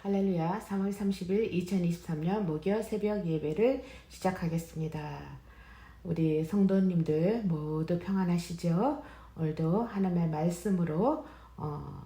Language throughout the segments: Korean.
할렐루야. 3월 30일 2023년 목요 새벽 예배를 시작하겠습니다. 우리 성도님들 모두 평안하시죠? 오늘도 하나님의 말씀으로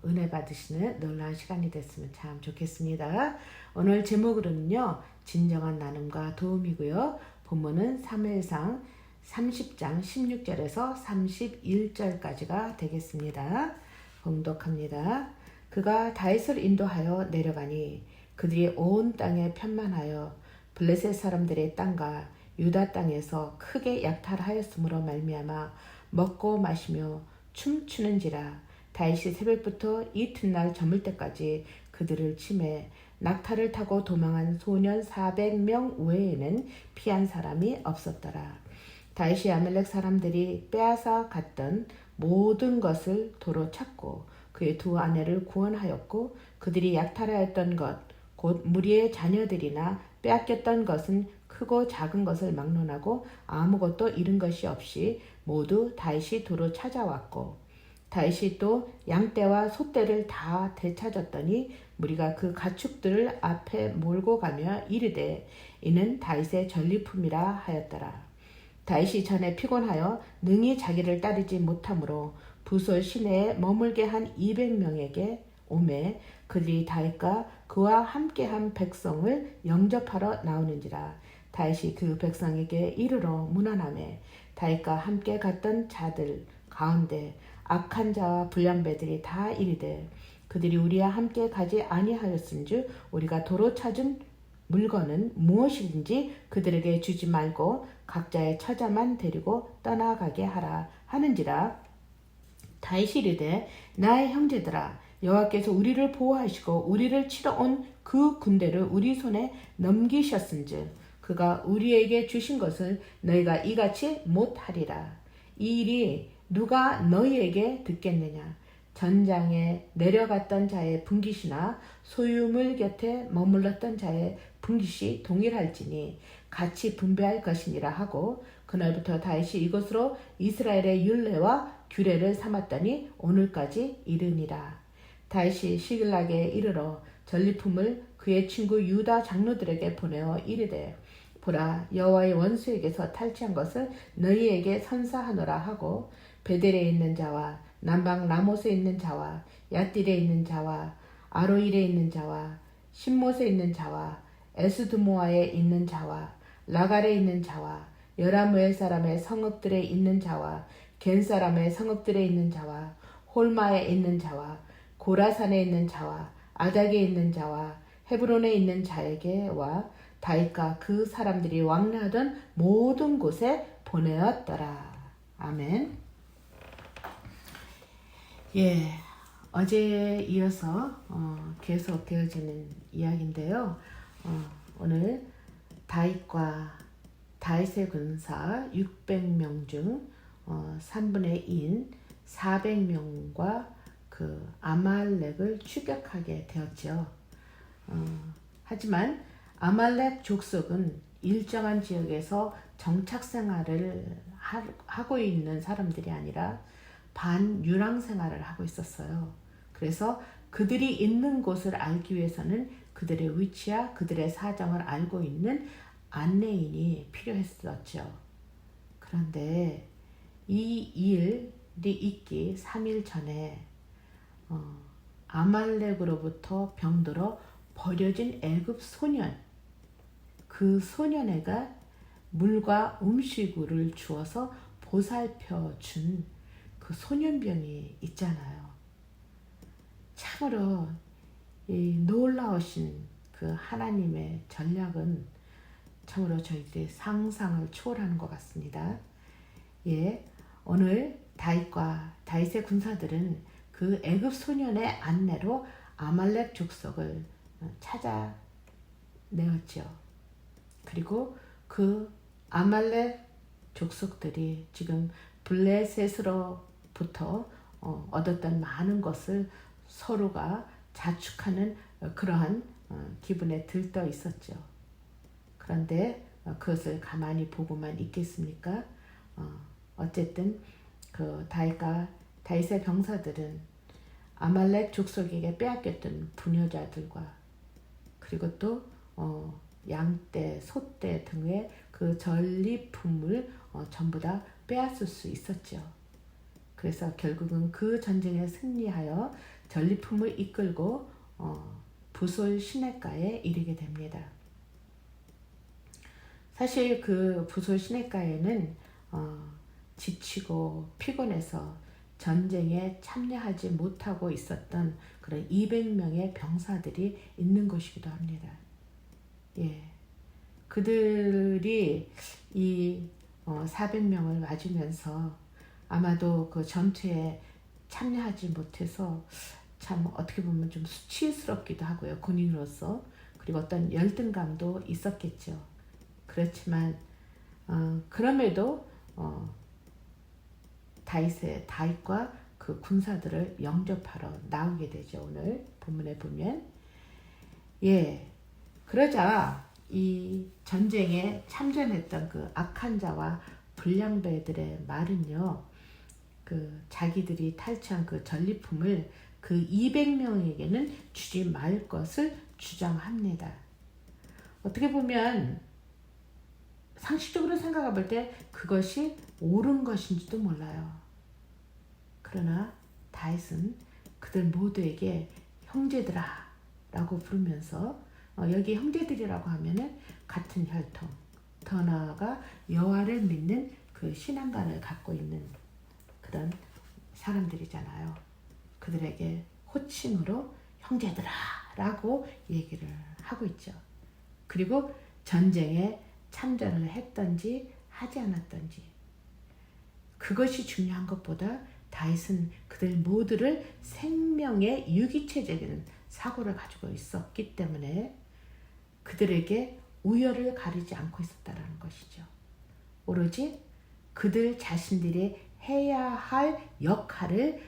은혜 받으시는 놀라운 시간이 됐으면 참 좋겠습니다. 오늘 제목으로는요, 진정한 나눔과 도움이고요. 본문은 사무엘상 30장 16절에서 31절까지가 되겠습니다. 봉독합니다. 그가 다윗을 인도하여 내려가니 그들이 온 땅에 편만하여 블레셋 사람들의 땅과 유다 땅에서 크게 약탈하였으므로 말미암아 먹고 마시며 춤추는지라. 다윗이 새벽부터 이튿날 저물 때까지 그들을 치매 낙타를 타고 도망한 소년 400명 외에는 피한 사람이 없었더라. 다윗이 아말렉 사람들이 빼앗아 갔던 모든 것을 도로 찾고 그의 두 아내를 구원하였고 그들이 약탈하였던 것 곧 무리의 자녀들이나 빼앗겼던 것은 크고 작은 것을 막론하고 아무것도 잃은 것이 없이 모두 다윗이 도로 찾아왔고 다윗이 또 양떼와 소떼를 다 되찾았더니 무리가 그 가축들을 앞에 몰고 가며 이르되 이는 다윗의 전리품이라 하였더라. 다윗이 전에 피곤하여 능히 자기를 따르지 못하므로 부솔 시내에 머물게 한 200명에게 오매 그들이 다윗과 그와 함께한 백성을 영접하러 나오는지라. 다윗이 그 백성에게 이르러 문안하매 다윗과 함께 갔던 자들 가운데 악한 자와 불량배들이 다 이르되 그들이 우리와 함께 가지 아니하였은즉 우리가 도로 찾은 물건은 무엇인지 그들에게 주지 말고 각자의 처자만 데리고 떠나가게 하라 하는지라. 다윗이 이르되 나의 형제들아 여호와께서 우리를 보호하시고 우리를 치러 온 그 군대를 우리 손에 넘기셨은즉 그가 우리에게 주신 것을 너희가 이같이 못하리라. 이 일이 누가 너희에게 듣겠느냐. 전장에 내려갔던 자의 분깃이나 소유물 곁에 머물렀던 자의 분깃이 동일할지니 같이 분배할 것이니라 하고 그날부터 다윗이 이것으로 이스라엘의 율례와 규례를 삼았더니 오늘까지 이르니라. 다윗이 시글락에 이르러 전리품을 그의 친구 유다 장로들에게 보내어 이르되 보라 여호와의 원수에게서 탈취한 것을 너희에게 선사하노라 하고 베델에 있는 자와 남방 라못에 있는 자와 얏딜에 있는 자와 아로일에 있는 자와 신못에 있는 자와 에스드모아에 있는 자와 라갈에 있는 자와 여라무엘 사람의 성읍들에 있는 자와 겐 사람의 성읍들에 있는 자와 홀마에 있는 자와 고라산에 있는 자와 아닥에 있는 자와 헤브론에 있는 자에게와 다윗과 그 사람들이 왕래하던 모든 곳에 보내었더라. 아멘. 예, 어제에 이어서 계속 되어지는 이야기인데요. 오늘 다윗의 군사 600명 중 3분의 2인 400명과 그 아말렉을 추격하게 되었죠. 하지만 아말렉 족속은 일정한 지역에서 정착 생활을 하고 있는 사람들이 아니라 반유랑 생활을 하고 있었어요. 그래서 그들이 있는 곳을 알기 위해서는 그들의 위치와 그들의 사정을 알고 있는 안내인이 필요했었죠. 그런데 이 일이 있기 3일 전에 아말렉으로부터 병들어 버려진 애굽 소년, 그 소년애가 물과 음식을 주어서 보살펴 준 그 소년병이 있잖아요. 참으로 이 놀라우신 그 하나님의 전략은 참으로 저희들의 상상을 초월하는 것 같습니다. 예, 오늘 다윗의 군사들은 그 애굽 소년의 안내로 아말렉 족속을 찾아내었죠. 그리고 그 아말렉 족속들이 지금 블레셋으로부터 얻었던 많은 것을 서로가 자축하는 그러한 기분에 들떠 있었죠. 그런데 그것을 가만히 보고만 있겠습니까? 어쨌든 그 다윗의 병사들은 아말렉 족속에게 빼앗겼던 부녀자들과 그리고 또 양떼, 소떼 등의 그 전리품을 전부 다 빼앗을 수 있었죠. 그래서 결국은 그 전쟁에 승리하여 전리품을 이끌고 부솔 시냇가에 이르게 됩니다. 사실 그 부솔 시냇가에는 지치고 피곤해서 전쟁에 참여하지 못하고 있었던 그런 200명의 병사들이 있는 곳이기도 합니다. 예, 그들이 이 400명을 맞으면서 아마도 그 전투에 참여하지 못해서 참 어떻게 보면 좀 수치스럽기도 하고요. 군인으로서. 그리고 어떤 열등감도 있었겠죠. 그렇지만 그럼에도 다윗과 그 군사들을 영접하러 나오게 되죠. 오늘 본문에 보면. 예, 그러자 이 전쟁에 참전했던 그 악한 자와 불량배들의 말은요, 그 자기들이 탈취한 그 전리품을 그 200명에게는 주지 말 것을 주장합니다. 어떻게 보면 상식적으로 생각해 볼 때 그것이 옳은 것인지도 몰라요. 그러나 다윗은 그들 모두에게 형제들아 라고 부르면서 여기 형제들이라고 하면은 같은 혈통, 더 나아가 여호와를 믿는 그 신앙관을 갖고 있는 그런 사람들이잖아요. 그들에게 호칭으로 형제들아 라고 얘기를 하고 있죠. 그리고 전쟁에 참전을 했던지 하지 않았던지 그것이 중요한 것보다 다윗은 그들 모두를 생명의 유기체적인 사고를 가지고 있었기 때문에 그들에게 우열을 가리지 않고 있었다는 것이죠. 오로지 그들 자신들이 해야 할 역할을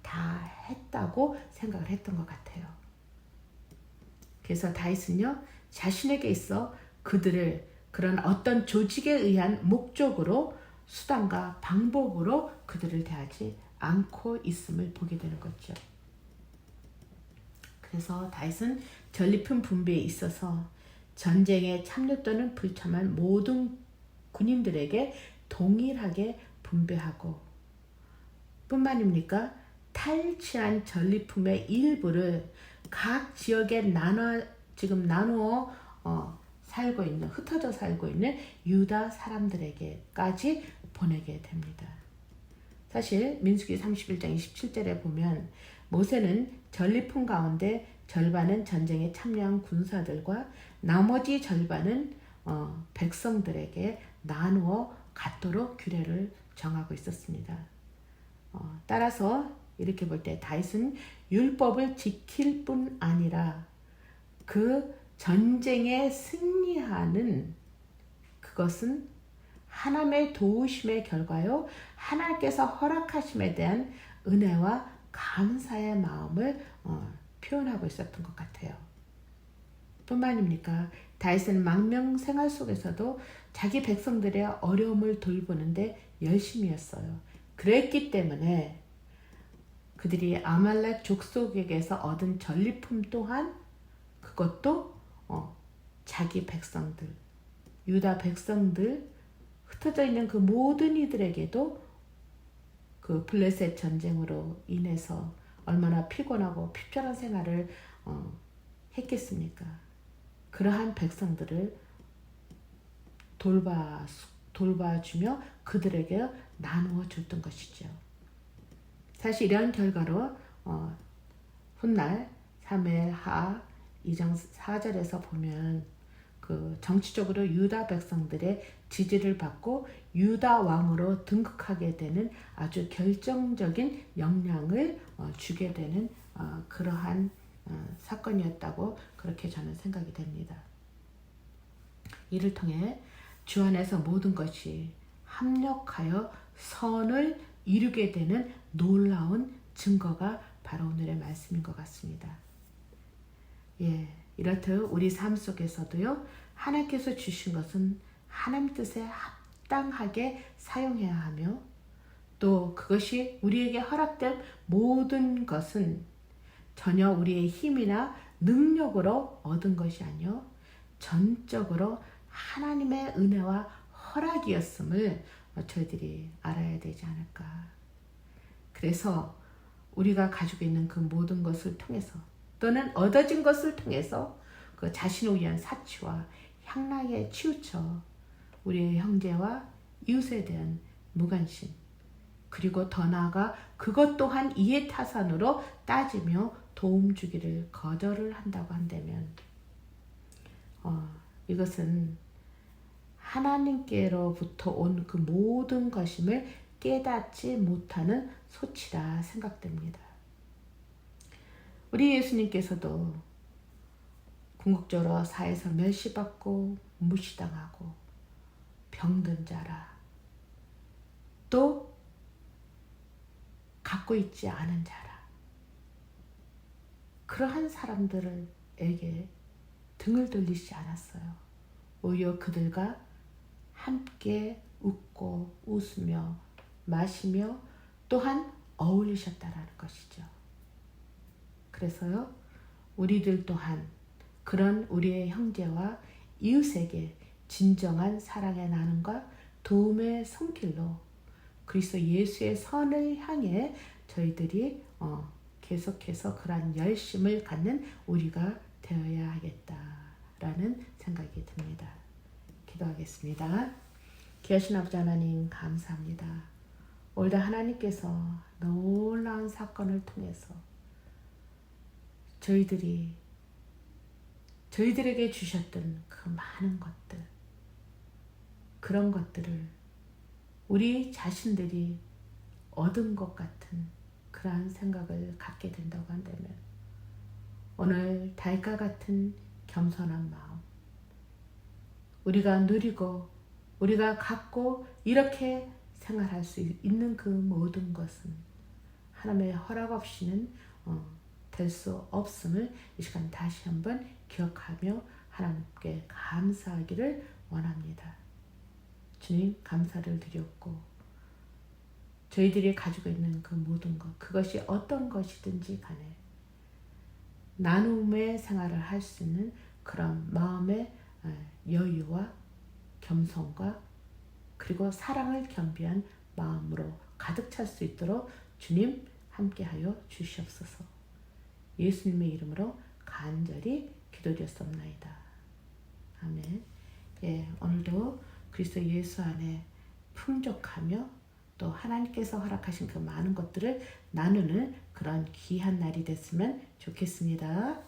다 했다고 생각을 했던 것 같아요. 그래서 다윗은요, 자신에게 있어 그들을 그런 어떤 조직에 의한 목적으로 수단과 방법으로 그들을 대하지 않고 있음을 보게 되는 거죠. 그래서 다윗은 전리품 분배에 있어서 전쟁에 참여 또는 불참한 모든 군인들에게 동일하게 분배하고 뿐만입니까? 탈취한 전리품의 일부를 각 지역에 나누어 살고 있는, 흩어져 살고 있는 유다 사람들에게까지 보내게 됩니다. 사실 민수기 31장 27절에 보면 모세는 전리품 가운데 절반은 전쟁에 참여한 군사들과 나머지 절반은 백성들에게 나누어 갖도록 규례를 정하고 있었습니다. 따라서 이렇게 볼 때 다윗은 율법을 지킬 뿐 아니라 그 전쟁에 승리하는 그것은 하나님의 도우심의 결과요, 하나님께서 허락하심에 대한 은혜와 감사의 마음을 표현하고 있었던 것 같아요. 뿐만입니까? 다윗은 망명 생활 속에서도 자기 백성들의 어려움을 돌보는데 열심히 했어요. 그랬기 때문에 그들이 아말렉 족속에게서 얻은 전리품 또한 그것도 자기 백성들, 유다 백성들, 흩어져 있는 그 모든 이들에게도 그 블레셋 전쟁으로 인해서 얼마나 피곤하고 핍절한 생활을 했겠습니까? 그러한 백성들을 돌봐주며 그들에게 나누어 줬던 것이죠. 사실 이런 결과로 훗날 사무엘하 2장 4절에서 보면 그 정치적으로 유다 백성들의 지지를 받고 유다 왕으로 등극하게 되는 아주 결정적인 영향을 주게 되는 그러한 사건이었다고 그렇게 저는 생각이 됩니다. 이를 통해 주 안에서 모든 것이 합력하여 선을 이루게 되는 놀라운 증거가 바로 오늘의 말씀인 것 같습니다. 예, 이렇듯 우리 삶 속에서도요, 하나님께서 주신 것은 하나님 뜻에 합당하게 사용해야 하며 또 그것이 우리에게 허락된 모든 것은 전혀 우리의 힘이나 능력으로 얻은 것이 아니요 전적으로 하나님의 은혜와 허락이었음을 저희들이 알아야 되지 않을까. 그래서 우리가 가지고 있는 그 모든 것을 통해서 또는 얻어진 것을 통해서 그 자신을 위한 사치와 향락에 치우쳐 우리의 형제와 이웃에 대한 무관심, 그리고 더 나아가 그것 또한 이해타산으로 따지며 도움 주기를 거절을 한다고 한다면 이것은 하나님께로부터 온 그 모든 것임을 깨닫지 못하는 소치라 생각됩니다. 우리 예수님께서도 궁극적으로 사회에서 멸시받고 무시당하고 병든 자라, 또 갖고 있지 않은 자라, 그러한 사람들에게 등을 돌리지 않았어요. 오히려 그들과 함께 웃고 웃으며 마시며 또한 어울리셨다라는 것이죠. 그래서요, 우리들 또한 그런 우리의 형제와 이웃에게 진정한 사랑의 나눔과 도움의 손길로 그리스도 예수의 선을 향해 저희들이 계속해서 그러한 열심을 갖는 우리가 되어야 하겠다라는 생각이 듭니다. 기도하겠습니다. 귀하신 아버지 하나님, 감사합니다. 오늘도 하나님께서 놀라운 사건을 통해서 저희들에게 주셨던 그 많은 것들, 그런 것들을 우리 자신들이 얻은 것 같은 그러한 생각을 갖게 된다고 한다면 오늘 달과 같은 겸손한 마음, 우리가 누리고 우리가 갖고 이렇게 생활할 수 있는 그 모든 것은 하나님의 허락 없이는 될 수 없음을 이 시간 다시 한번 기억하며 하나님께 감사하기를 원합니다. 주님, 감사를 드렸고 저희들이 가지고 있는 그 모든 것, 그것이 어떤 것이든지 간에 나눔의 생활을 할 수 있는 그런 마음의 여유와 겸손과 그리고 사랑을 겸비한 마음으로 가득 찰 수 있도록 주님 함께하여 주시옵소서. 예수님의 이름으로 간절히 기도드렸습니다. 아멘. 예, 오늘도 그리스도 예수 안에 풍족하며 또 하나님께서 허락하신 그 많은 것들을 나누는 그런 귀한 날이 됐으면 좋겠습니다.